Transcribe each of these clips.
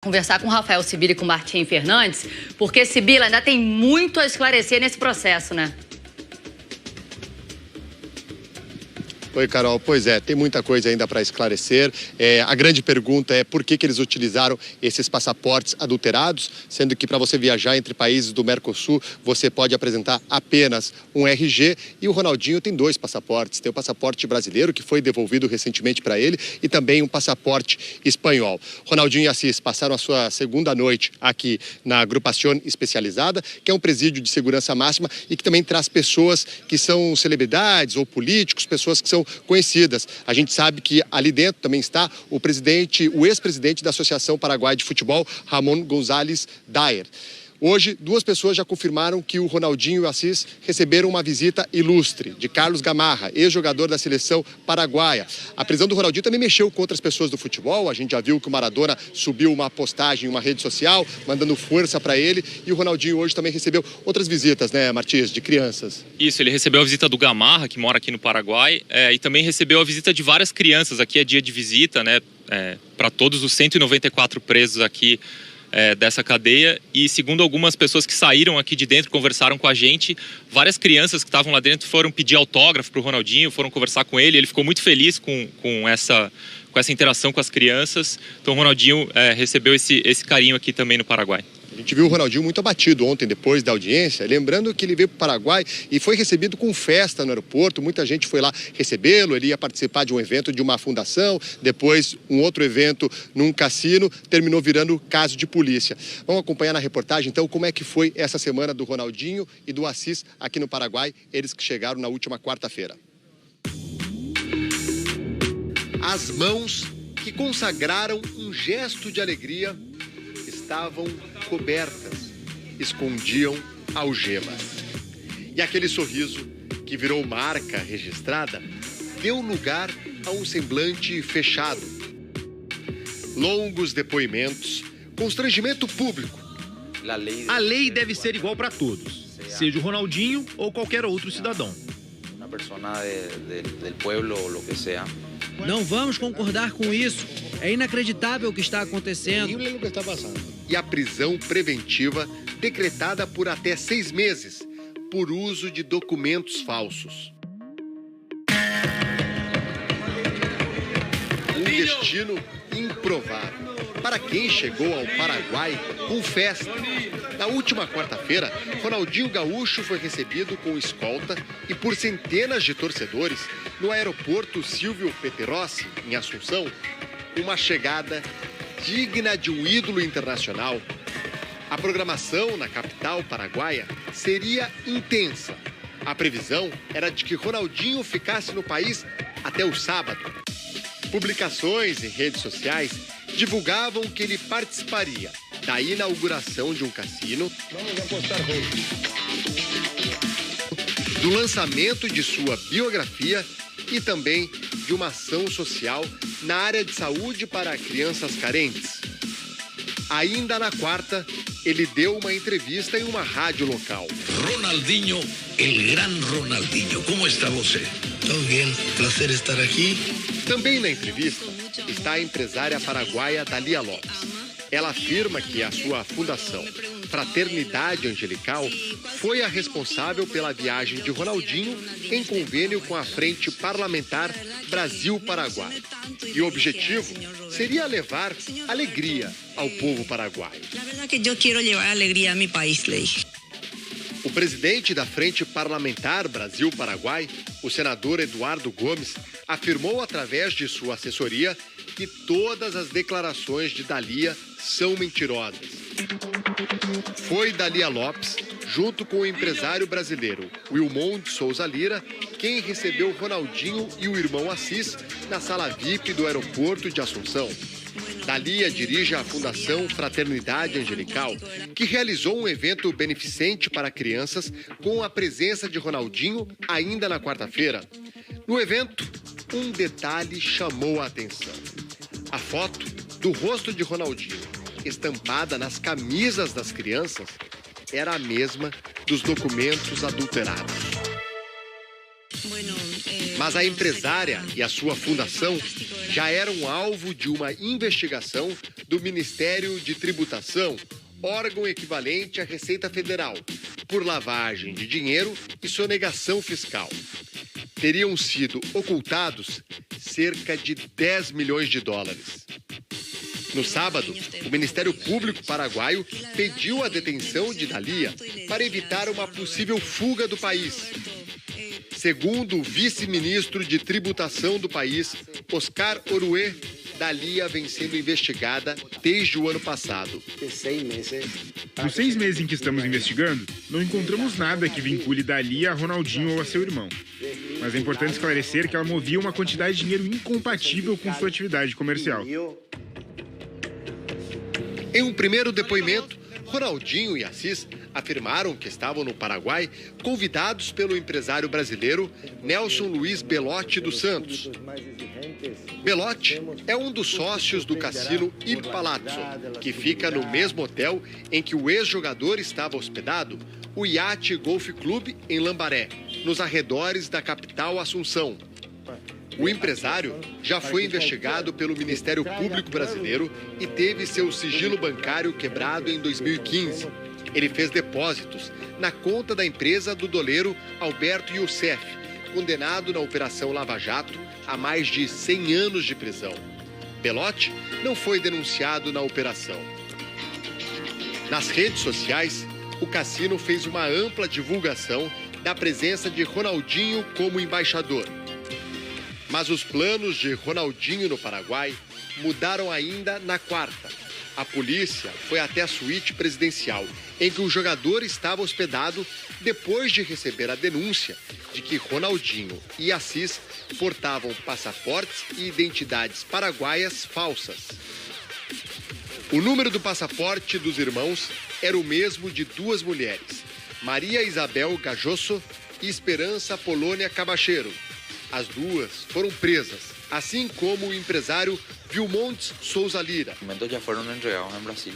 Conversar com o Rafael Sibila e com o Martim Fernandes, porque, Sibila, ainda tem muito a esclarecer nesse processo, né? Oi, Carol. Pois é, tem muita coisa ainda para esclarecer. A grande pergunta é por que eles utilizaram esses passaportes adulterados, sendo que para você viajar entre países do Mercosul, você pode apresentar apenas um RG, e o Ronaldinho tem 2 passaportes. Tem o passaporte brasileiro, que foi devolvido recentemente para ele, e também um passaporte espanhol. Ronaldinho e Assis passaram a sua segunda noite aqui na Agrupación Especializada, que é um presídio de segurança máxima e que também traz pessoas que são celebridades ou políticos, pessoas que são conhecidas. A gente sabe que ali dentro também está o ex-presidente da Associação Paraguaia de Futebol, Ramón González Daer. Hoje, 2 pessoas já confirmaram que o Ronaldinho e o Assis receberam uma visita ilustre de Carlos Gamarra, ex-jogador da seleção paraguaia. A prisão do Ronaldinho também mexeu com outras pessoas do futebol. A gente já viu que o Maradona subiu uma postagem em uma rede social, mandando força para ele. E o Ronaldinho hoje também recebeu outras visitas, né, Martins, de crianças. Isso, ele recebeu a visita do Gamarra, que mora aqui no Paraguai, e também recebeu a visita de várias crianças. Aqui é dia de visita, né, para todos os 194 presos aqui dessa cadeia, e segundo algumas pessoas que saíram aqui de dentro, conversaram com a gente, várias crianças que estavam lá dentro foram pedir autógrafo para o Ronaldinho, foram conversar com ele ficou muito feliz com essa interação com as crianças. Então o Ronaldinho recebeu esse carinho aqui também no Paraguai. A gente viu o Ronaldinho muito abatido ontem, depois da audiência, lembrando que ele veio para o Paraguai e foi recebido com festa no aeroporto. Muita gente foi lá recebê-lo, ele ia participar de um evento de uma fundação, depois um outro evento num cassino, terminou virando caso de polícia. Vamos acompanhar na reportagem, então, como é que foi essa semana do Ronaldinho e do Assis aqui no Paraguai, eles que chegaram na última quarta-feira. As mãos que consagraram um gesto de alegria estavam cobertas, escondiam algemas. E aquele sorriso, que virou marca registrada, deu lugar a um semblante fechado. Longos depoimentos, constrangimento público. A lei deve ser igual para todos, seja o Ronaldinho ou qualquer outro cidadão. Não vamos concordar com isso. É inacreditável o que está acontecendo. E a prisão preventiva decretada por até 6 meses, por uso de documentos falsos. Um destino improvável para quem chegou ao Paraguai com festa. Na última quarta-feira, Ronaldinho Gaúcho foi recebido com escolta e por centenas de torcedores no aeroporto Silvio Pettirossi, em Assunção. Uma chegada digna de um ídolo internacional. A programação na capital paraguaia seria intensa. A previsão era de que Ronaldinho ficasse no país até o sábado. Publicações em redes sociais divulgavam que ele participaria da inauguração de um cassino, do lançamento de sua biografia e também de uma ação social na área de saúde para crianças carentes. Ainda na quarta, ele deu uma entrevista em uma rádio local. Ronaldinho, el gran Ronaldinho, como está você? Tudo bem, prazer estar aqui. Também na entrevista está a empresária paraguaia Dalia Lopes. Ela afirma que a sua fundação, Fraternidade Angelical, foi a responsável pela viagem de Ronaldinho em convênio com a Frente Parlamentar Brasil-Paraguai. E o objetivo seria levar alegria ao povo paraguaio. A verdade é que eu quero levar alegria a meu país, Lei. O presidente da Frente Parlamentar Brasil-Paraguai, o senador Eduardo Gomes, afirmou através de sua assessoria que todas as declarações de Dalia são mentirosas. Foi Dalia Lopes, junto com o empresário brasileiro Wilmon de Souza Lira, quem recebeu Ronaldinho e o irmão Assis na sala VIP do aeroporto de Assunção. Dalia dirige a Fundação Fraternidade Angelical, que realizou um evento beneficente para crianças com a presença de Ronaldinho ainda na quarta-feira. No evento, um detalhe chamou a atenção. A foto do rosto de Ronaldinho, estampada nas camisas das crianças, era a mesma dos documentos adulterados. Mas a empresária e a sua fundação já eram alvo de uma investigação do Ministério de Tributação, órgão equivalente à Receita Federal, por lavagem de dinheiro e sonegação fiscal. Teriam sido ocultados cerca de 10 milhões de dólares. No sábado, o Ministério Público paraguaio pediu a detenção de Dalia para evitar uma possível fuga do país. Segundo o vice-ministro de tributação do país, Oscar Orué, Dalia vem sendo investigada desde o ano passado. Nos 6 meses em que estamos investigando, não encontramos nada que vincule Dalia a Ronaldinho ou a seu irmão. Mas é importante esclarecer que ela movia uma quantidade de dinheiro incompatível com sua atividade comercial. Em um primeiro depoimento, Ronaldinho e Assis afirmaram que estavam no Paraguai convidados pelo empresário brasileiro Nelson Luiz Belotti dos Santos. Belotti é um dos sócios do cassino Il Palazzo, que fica no mesmo hotel em que o ex-jogador estava hospedado, o Iate Golf Club em Lambaré, nos arredores da capital Assunção. O empresário já foi investigado pelo Ministério Público Brasileiro e teve seu sigilo bancário quebrado em 2015. Ele fez depósitos na conta da empresa do doleiro Alberto Youssef, condenado na Operação Lava Jato a mais de 100 anos de prisão. Belotti não foi denunciado na operação. Nas redes sociais, o cassino fez uma ampla divulgação da presença de Ronaldinho como embaixador. Mas os planos de Ronaldinho no Paraguai mudaram ainda na quarta. A polícia foi até a suíte presidencial, em que o jogador estava hospedado depois de receber a denúncia de que Ronaldinho e Assis portavam passaportes e identidades paraguaias falsas. O número do passaporte dos irmãos era o mesmo de duas mulheres, Maria Isabel Gajoso e Esperança Polônia Cabacheiro. As duas foram presas, assim como o empresário Vilmontes Souza Lira. Já foram entregados em Brasil.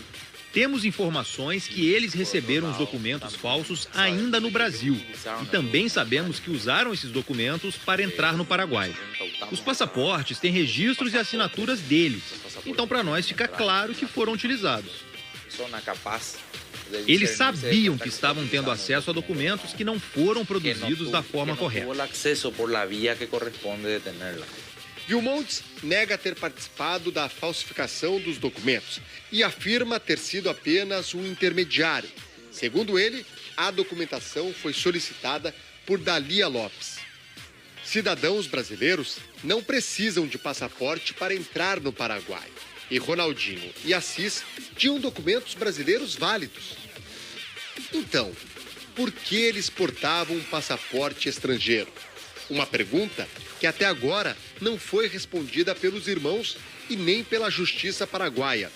Temos informações que eles receberam os documentos falsos ainda no Brasil. E também sabemos que usaram esses documentos para entrar no Paraguai. Os passaportes têm registros e assinaturas deles. Então, para nós, fica claro que foram utilizados. Eles sabiam que estavam tendo acesso a documentos que não foram produzidos da forma correta. Vilmontes nega ter participado da falsificação dos documentos e afirma ter sido apenas um intermediário. Segundo ele, a documentação foi solicitada por Dalia Lopes. Cidadãos brasileiros não precisam de passaporte para entrar no Paraguai. E Ronaldinho e Assis tinham documentos brasileiros válidos. Então, por que eles portavam um passaporte estrangeiro? Uma pergunta que até agora não foi respondida pelos irmãos e nem pela justiça paraguaia.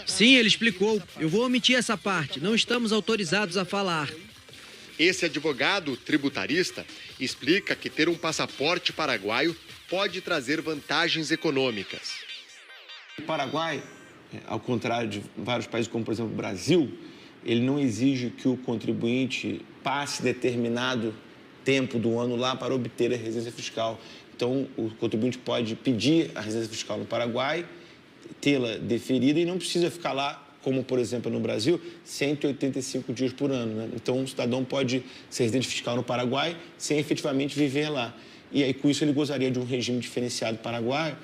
Sim, ele explicou. Eu vou omitir essa parte. Não estamos autorizados a falar. Esse advogado tributarista explica que ter um passaporte paraguaio pode trazer vantagens econômicas. O Paraguai, ao contrário de vários países como, por exemplo, o Brasil, ele não exige que o contribuinte passe determinado tempo do ano lá para obter a residência fiscal. Então, o contribuinte pode pedir a residência fiscal no Paraguai, tê-la deferida e não precisa ficar lá, como, por exemplo, no Brasil, 185 dias por ano, né? Então, um cidadão pode ser residente fiscal no Paraguai sem efetivamente viver lá. E aí, com isso, ele gozaria de um regime diferenciado paraguaio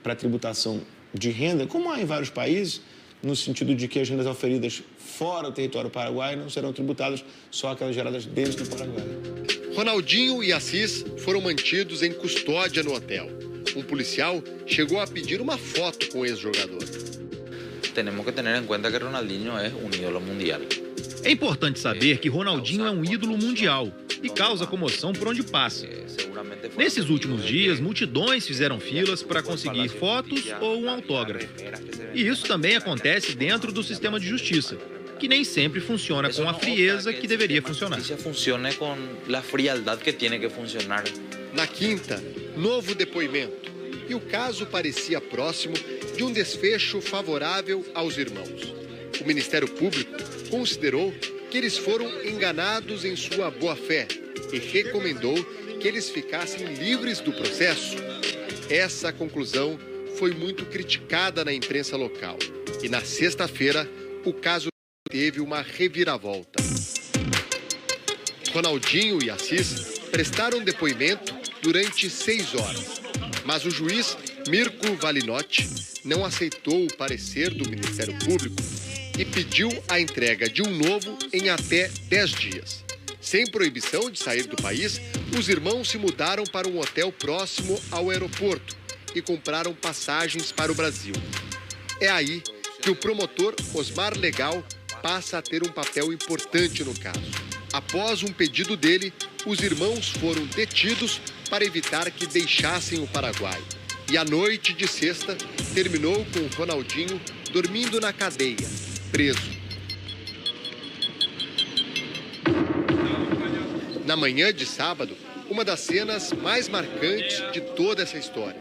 para tributação de renda, como há em vários países, no sentido de que as rendas auferidas fora do território paraguaio não serão tributadas, só aquelas geradas dentro do Paraguai. Ronaldinho e Assis foram mantidos em custódia no hotel. Um policial chegou a pedir uma foto com o ex-jogador. Temos que ter em conta que Ronaldinho é um ídolo mundial. É importante saber que Ronaldinho é um ídolo mundial e causa comoção por onde passa. Nesses últimos dias, multidões fizeram filas para conseguir fotos ou um autógrafo. E isso também acontece dentro do sistema de justiça, que nem sempre funciona com a frieza que deveria funcionar. Funcione com a frialdade que tem que funcionar. Na quinta, novo depoimento. E o caso parecia próximo de um desfecho favorável aos irmãos. O Ministério Público considerou que eles foram enganados em sua boa-fé e recomendou que eles ficassem livres do processo. Essa conclusão foi muito criticada na imprensa local. E na sexta-feira, o caso teve uma reviravolta. Ronaldinho e Assis prestaram depoimento durante 6 horas. Mas o juiz Mirko Valinotti não aceitou o parecer do Ministério Público e pediu a entrega de um novo em até 10 dias. Sem proibição de sair do país, os irmãos se mudaram para um hotel próximo ao aeroporto e compraram passagens para o Brasil. É aí que o promotor Osmar Legal passa a ter um papel importante no caso. Após um pedido dele, os irmãos foram detidos para evitar que deixassem o Paraguai. E a noite de sexta terminou com o Ronaldinho dormindo na cadeia, preso. Na manhã de sábado, uma das cenas mais marcantes de toda essa história.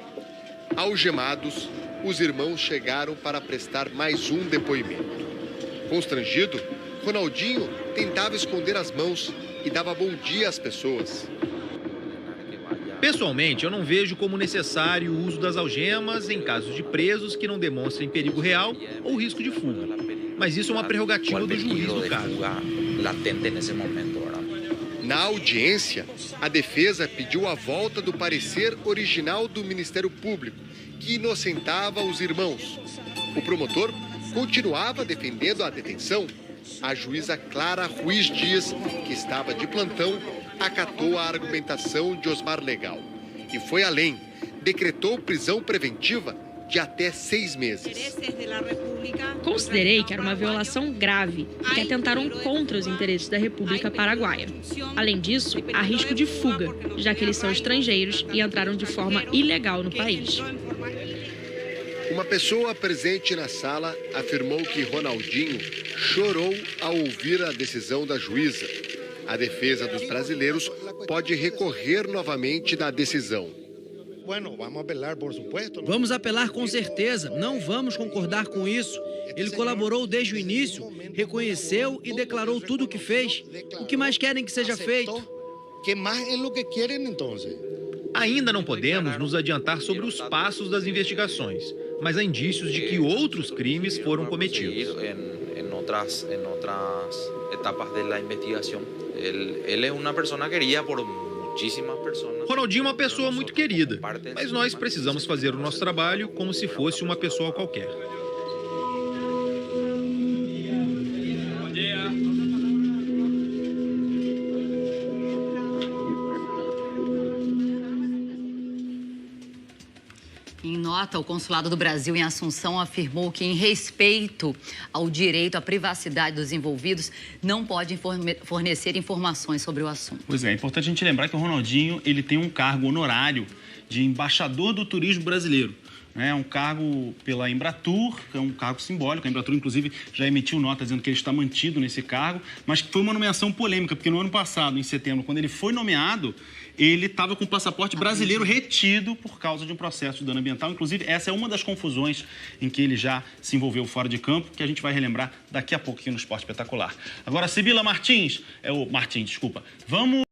Algemados, os irmãos chegaram para prestar mais um depoimento. Constrangido, Ronaldinho tentava esconder as mãos e dava bom dia às pessoas. Pessoalmente, eu não vejo como necessário o uso das algemas em casos de presos que não demonstrem perigo real ou risco de fuga. Mas isso é uma prerrogativa do juiz do caso. Na audiência, a defesa pediu a volta do parecer original do Ministério Público, que inocentava os irmãos. O promotor continuava defendendo a detenção. A juíza Clara Ruiz Dias, que estava de plantão, acatou a argumentação de Osmar Legal e foi além, decretou prisão preventiva de até 6 meses. Considerei que era uma violação grave e que atentaram contra os interesses da República Paraguaia. Além disso, há risco de fuga, já que eles são estrangeiros e entraram de forma ilegal no país. Uma pessoa presente na sala afirmou que Ronaldinho chorou ao ouvir a decisão da juíza. A defesa dos brasileiros pode recorrer novamente da decisão. Vamos apelar com certeza, não vamos concordar com isso. Ele colaborou desde o início, reconheceu e declarou tudo o que fez. O que mais querem que seja feito? Ainda não podemos nos adiantar sobre os passos das investigações, mas há indícios de que outros crimes foram cometidos. Em outras etapas da investigação, ele é uma pessoa querida por muitíssimas pessoas. Ronaldinho é uma pessoa muito querida, mas nós precisamos fazer o nosso trabalho como se fosse uma pessoa qualquer. Em nota, o Consulado do Brasil em Assunção afirmou que, em respeito ao direito à privacidade dos envolvidos, não pode fornecer informações sobre o assunto. Pois é importante a gente lembrar que o Ronaldinho ele tem um cargo honorário de embaixador do turismo brasileiro. É um cargo pela Embratur, que é um cargo simbólico. A Embratur, inclusive, já emitiu nota dizendo que ele está mantido nesse cargo, mas que foi uma nomeação polêmica, porque no ano passado, em setembro, quando ele foi nomeado, ele estava com o passaporte brasileiro retido por causa de um processo de dano ambiental. Inclusive, essa é uma das confusões em que ele já se envolveu fora de campo, que a gente vai relembrar daqui a pouco aqui no Esporte Espetacular. Agora, Sibila Martins, vamos